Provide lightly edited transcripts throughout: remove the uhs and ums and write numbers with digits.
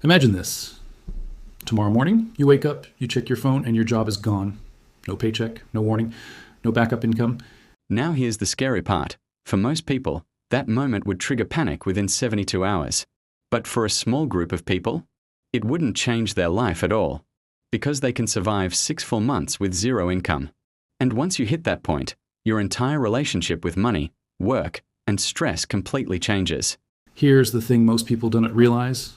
Imagine this. Tomorrow morning, you wake up, you check your phone, and your job is gone. No paycheck, no warning, no backup income. Now here's the scary part. For most people, that moment would trigger panic within 72 hours. But for a small group of people, it wouldn't change their life at all, because they can survive 6 full months with zero income. And once you hit that point, your entire relationship with money, work, and stress completely changes. Here's the thing most people don't realize.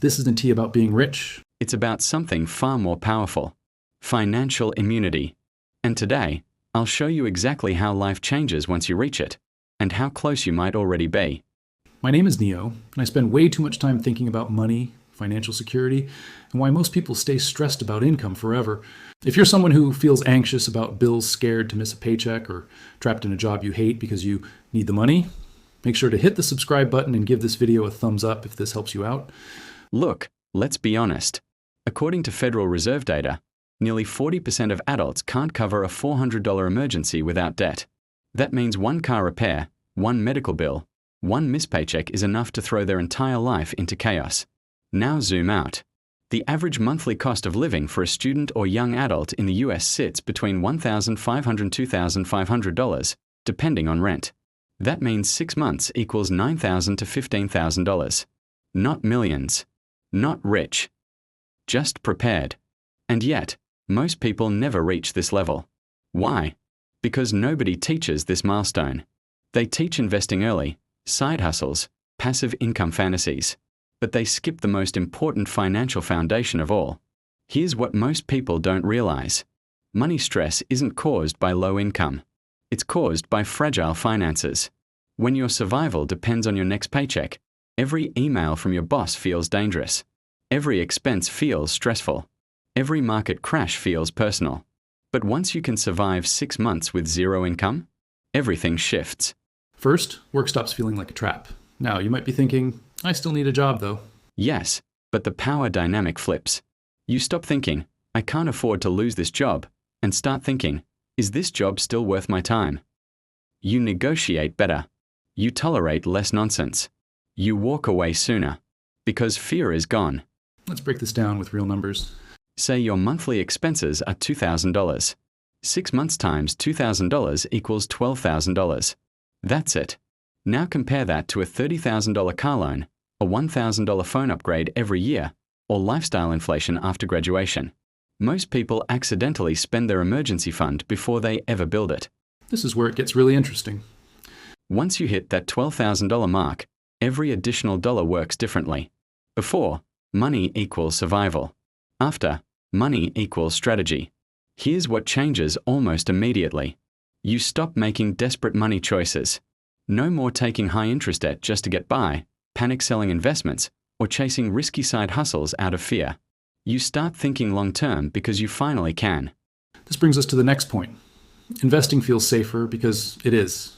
This isn't about being rich. It's about something far more powerful: financial immunity. And today, I'll show you exactly how life changes once you reach it, and how close you might already be. My name is Neo, and I spend way too much time thinking about money, financial security, and why most people stay stressed about income forever. If you're someone who feels anxious about bills, scared to miss a paycheck, or trapped in a job you hate because you need the money, make sure to hit the subscribe button and give this video a thumbs up if this helps you out. Look, let's be honest. According to Federal Reserve data, nearly 40% of adults can't cover a $400 emergency without debt. That means one car repair, one medical bill, one missed paycheck is enough to throw their entire life into chaos. Now zoom out. The average monthly cost of living for a student or young adult in the US sits between $1,500 and $2,500, depending on rent. That means 6 months equals $9,000 to $15,000. Not millions. Not rich. Just prepared. And yet, most people never reach this level. Why? Because nobody teaches this milestone. They teach investing early, side hustles, passive income fantasies. But they skip the most important financial foundation of all. Here's what most people don't realize. Money stress isn't caused by low income. It's caused by fragile finances. When your survival depends on your next paycheck, every email from your boss feels dangerous. Every expense feels stressful. Every market crash feels personal. But once you can survive 6 months with zero income, everything shifts. First, work stops feeling like a trap. Now, you might be thinking, I still need a job though. Yes, but the power dynamic flips. You stop thinking, I can't afford to lose this job, and start thinking, is this job still worth my time? You negotiate better. You tolerate less nonsense. You walk away sooner. Because fear is gone. Let's break this down with real numbers. Say your monthly expenses are $2,000. 6 months times $2,000 equals $12,000. That's it. Now compare that to a $30,000 car loan, a $1,000 phone upgrade every year, or lifestyle inflation after graduation. Most people accidentally spend their emergency fund before they ever build it. This is where it gets really interesting. Once you hit that $12,000 mark, every additional dollar works differently. Before, money equals survival. After, money equals strategy. Here's what changes almost immediately. You stop making desperate money choices. No more taking high interest debt just to get by, panic selling investments, or chasing risky side hustles out of fear. You start thinking long term because you finally can. This brings us to the next point. Investing feels safer because it is.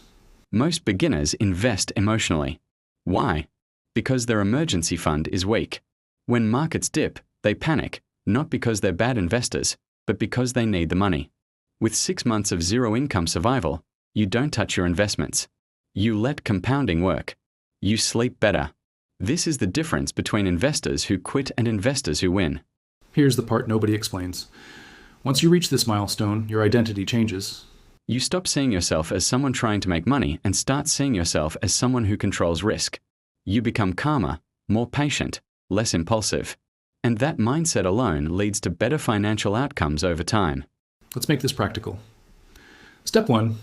Most beginners invest emotionally. Why? Because their emergency fund is weak. When markets dip, they panic, not because they're bad investors, but because they need the money. With 6 months of zero income survival, you don't touch your investments. You let compounding work. You sleep better. This is the difference between investors who quit and investors who win. Here's the part nobody explains. Once you reach this milestone, your identity changes. You stop seeing yourself as someone trying to make money and start seeing yourself as someone who controls risk. You become calmer, more patient, less impulsive. And that mindset alone leads to better financial outcomes over time. Let's make this practical. Step 1,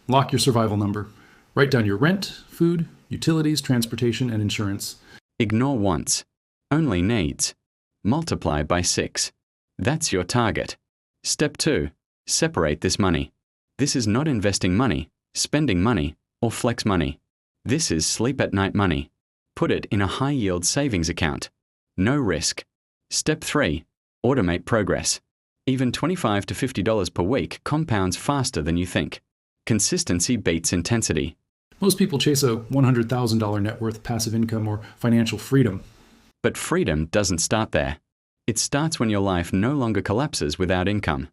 lock your survival number. Write down your rent, food, utilities, transportation, and insurance. Ignore wants. Only needs. Multiply by 6. That's your target. Step 2, separate this money. This is not investing money, spending money, or flex money. This is sleep at night money. Put it in a high-yield savings account. No risk. Step 3, automate progress. Even $25 to $50 per week compounds faster than you think. Consistency beats intensity. Most people chase a $100,000 net worth passive income or financial freedom. But freedom doesn't start there. It starts when your life no longer collapses without income.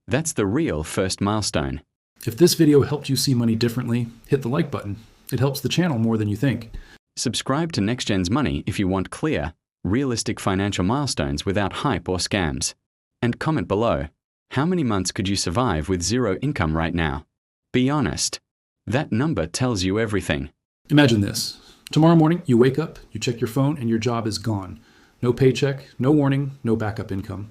That's the real first milestone. If this video helped you see money differently, hit the like button. It helps the channel more than you think. Subscribe to Genz Money if you want clear, realistic financial milestones without hype or scams. And comment below, how many months could you survive with zero income right now? Be honest. That number tells you everything. Imagine this. Tomorrow morning, you wake up, you check your phone, and your job is gone. No paycheck, no warning, no backup income.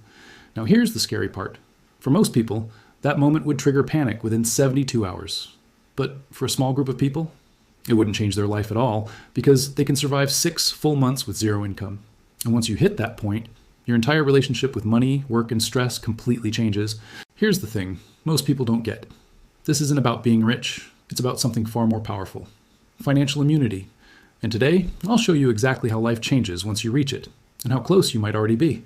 Now here's the scary part. For most people, that moment would trigger panic within 72 hours. But for a small group of people, it wouldn't change their life at all because they can survive 6 full months with zero income. And once you hit that point, your entire relationship with money, work, and stress completely changes. Here's the thing most people don't get. This isn't about being rich. It's about something far more powerful. Financial immunity. And today, I'll show you exactly how life changes once you reach it, and how close you might already be.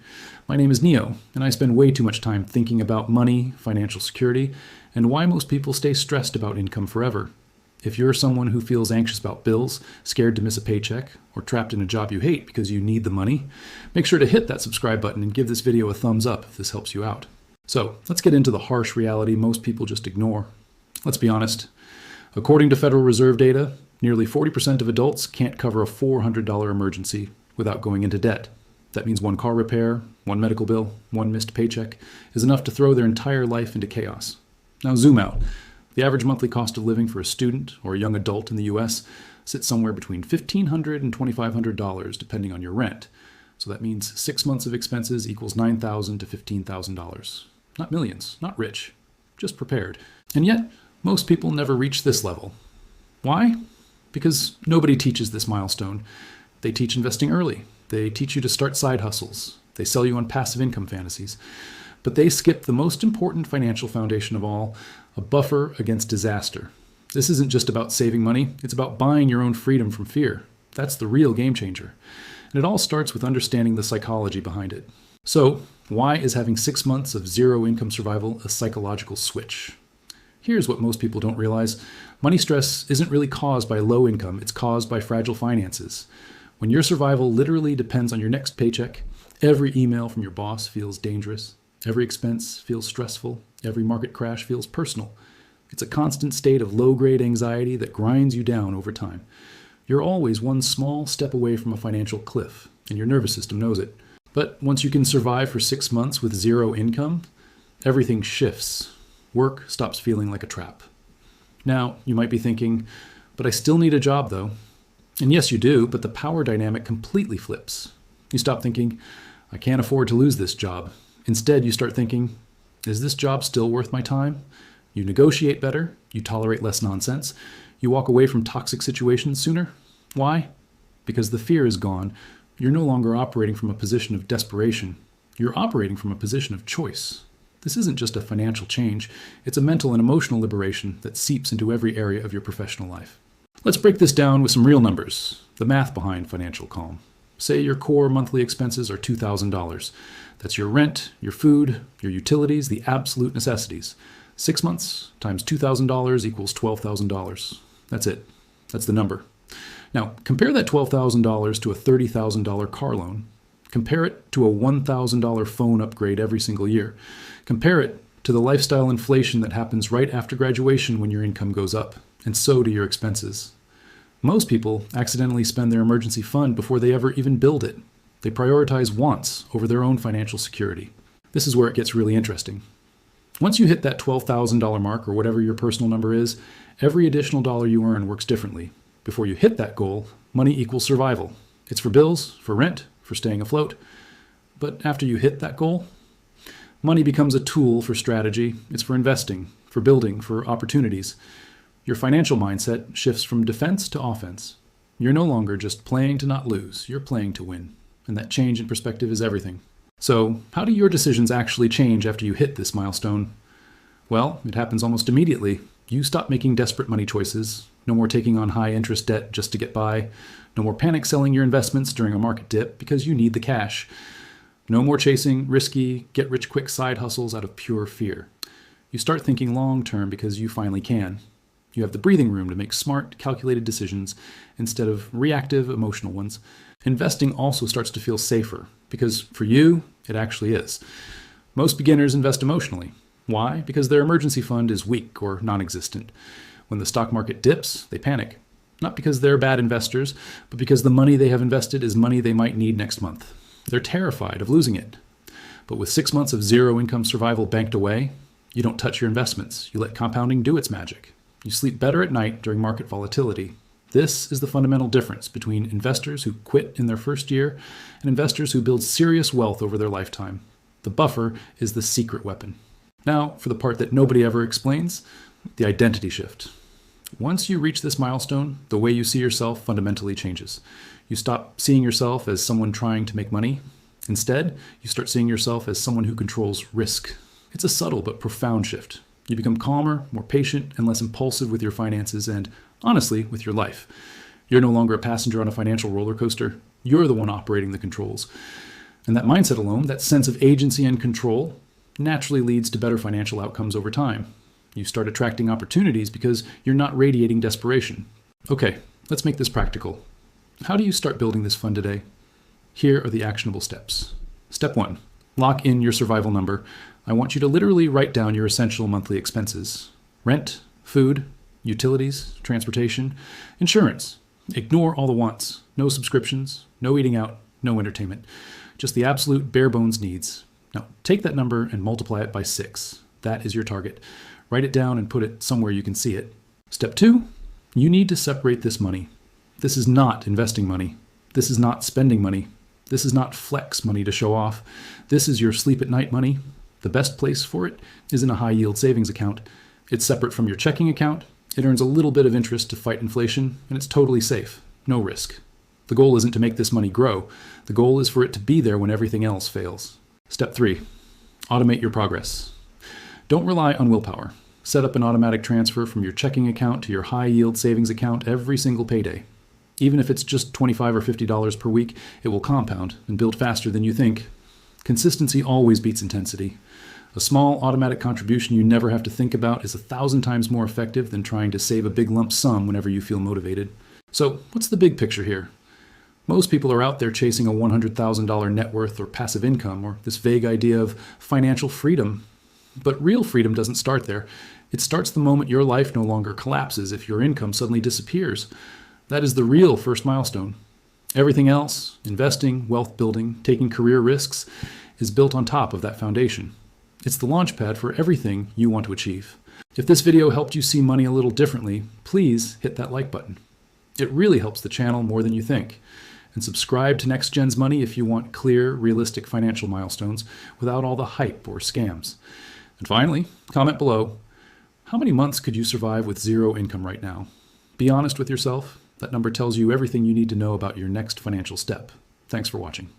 My name is Neo, and I spend way too much time thinking about money, financial security, and why most people stay stressed about income forever. If you're someone who feels anxious about bills, scared to miss a paycheck, or trapped in a job you hate because you need the money, make sure to hit that subscribe button and give this video a thumbs up if this helps you out. So, let's get into the harsh reality most people just ignore. Let's be honest. According to Federal Reserve data, nearly 40% of adults can't cover a $400 emergency without going into debt. That means one car repair, one medical bill, one missed paycheck is enough to throw their entire life into chaos. Now zoom out. The average monthly cost of living for a student or a young adult in the US sits somewhere between $1,500 and $2,500 depending on your rent. So that means 6 months of expenses equals $9,000 to $15,000. Not millions, not rich, just prepared. And yet, most people never reach this level. Why? Because nobody teaches this milestone. They teach investing early. They teach you to start side hustles. They sell you on passive income fantasies. But they skip the most important financial foundation of all, a buffer against disaster. This isn't just about saving money, it's about buying your own freedom from fear. That's the real game changer. And it all starts with understanding the psychology behind it. So, why is having 6 months of zero income survival a psychological switch? Here's what most people don't realize. Money stress isn't really caused by low income, it's caused by fragile finances. When your survival literally depends on your next paycheck, every email from your boss feels dangerous. Every expense feels stressful. Every market crash feels personal. It's a constant state of low-grade anxiety that grinds you down over time. You're always one small step away from a financial cliff, and your nervous system knows it. But once you can survive for 6 months with zero income, everything shifts. Work stops feeling like a trap. Now, you might be thinking, but I still need a job though. And yes, you do, but the power dynamic completely flips. You stop thinking, I can't afford to lose this job. Instead, you start thinking, is this job still worth my time? You negotiate better, you tolerate less nonsense, you walk away from toxic situations sooner. Why? Because the fear is gone. You're no longer operating from a position of desperation. You're operating from a position of choice. This isn't just a financial change, it's a mental and emotional liberation that seeps into every area of your professional life. Let's break this down with some real numbers, the math behind financial calm. Say your core monthly expenses are $2,000. That's your rent, your food, your utilities, the absolute necessities. 6 months times $2,000 equals $12,000. That's it. That's the number. Now, compare that $12,000 to a $30,000 car loan. Compare it to a $1,000 phone upgrade every single year. Compare it to the lifestyle inflation that happens right after graduation when your income goes up, and so do your expenses. Most people accidentally spend their emergency fund before they ever even build it. They prioritize wants over their own financial security. This is where it gets really interesting. Once you hit that $12,000 mark, or whatever your personal number is, every additional dollar you earn works differently. Before you hit that goal, money equals survival. It's for bills, for rent, for staying afloat. But after you hit that goal, money becomes a tool for strategy. It's for investing, for building, for opportunities. Your financial mindset shifts from defense to offense. You're no longer just playing to not lose, you're playing to win. And that change in perspective is everything. So, how do your decisions actually change after you hit this milestone? Well, it happens almost immediately. You stop making desperate money choices. No more taking on high interest debt just to get by. No more panic selling your investments during a market dip because you need the cash. No more chasing risky, get-rich-quick side hustles out of pure fear. You start thinking long-term because you finally can. You have the breathing room to make smart, calculated decisions instead of reactive, emotional ones. Investing also starts to feel safer because for you, it actually is. Most beginners invest emotionally. Why? Because their emergency fund is weak or non-existent. When the stock market dips, they panic. Not because they're bad investors, but because the money they have invested is money they might need next month. They're terrified of losing it. But with 6 months of zero income survival banked away, you don't touch your investments. You let compounding do its magic. You sleep better at night during market volatility. This is the fundamental difference between investors who quit in their first year and investors who build serious wealth over their lifetime. The buffer is the secret weapon. Now, for the part that nobody ever explains, the identity shift. Once you reach this milestone, the way you see yourself fundamentally changes. You stop seeing yourself as someone trying to make money. Instead, you start seeing yourself as someone who controls risk. It's a subtle but profound shift. You become calmer, more patient, and less impulsive with your finances and, honestly, with your life. You're no longer a passenger on a financial roller coaster. You're the one operating the controls. And that mindset alone, that sense of agency and control, naturally leads to better financial outcomes over time. You start attracting opportunities because you're not radiating desperation. Okay, let's make this practical. How do you start building this fund today? Here are the actionable steps. Step 1, lock in your survival number. I want you to literally write down your essential monthly expenses. Rent, food, utilities, transportation, insurance. Ignore all the wants. No subscriptions, no eating out, no entertainment. Just the absolute bare bones needs. Now, take that number and multiply it by 6. That is your target. Write it down and put it somewhere you can see it. Step 2, you need to separate this money. This is not investing money. This is not spending money. This is not flex money to show off. This is your sleep at night money. The best place for it is in a high yield savings account. It's separate from your checking account. It earns a little bit of interest to fight inflation, and it's totally safe. No risk. The goal isn't to make this money grow. The goal is for it to be there when everything else fails. Step 3, automate your progress. Don't rely on willpower. Set up an automatic transfer from your checking account to your high yield savings account every single payday. Even if it's just $25 or $50 per week, it will compound and build faster than you think. Consistency always beats intensity. A small automatic contribution you never have to think about is 1,000 times more effective than trying to save a big lump sum whenever you feel motivated. So, what's the big picture here? Most people are out there chasing a $100,000 net worth or passive income, or this vague idea of financial freedom. But real freedom doesn't start there. It starts the moment your life no longer collapses if your income suddenly disappears. That is the real first milestone. Everything else, investing, wealth building, taking career risks, is built on top of that foundation. It's the launch pad for everything you want to achieve. If this video helped you see money a little differently, please hit that like button. It really helps the channel more than you think. And subscribe to Next Gen's Money if you want clear, realistic financial milestones without all the hype or scams. And finally, comment below, how many months could you survive with zero income right now? Be honest with yourself. That number tells you everything you need to know about your next financial step. Thanks for watching.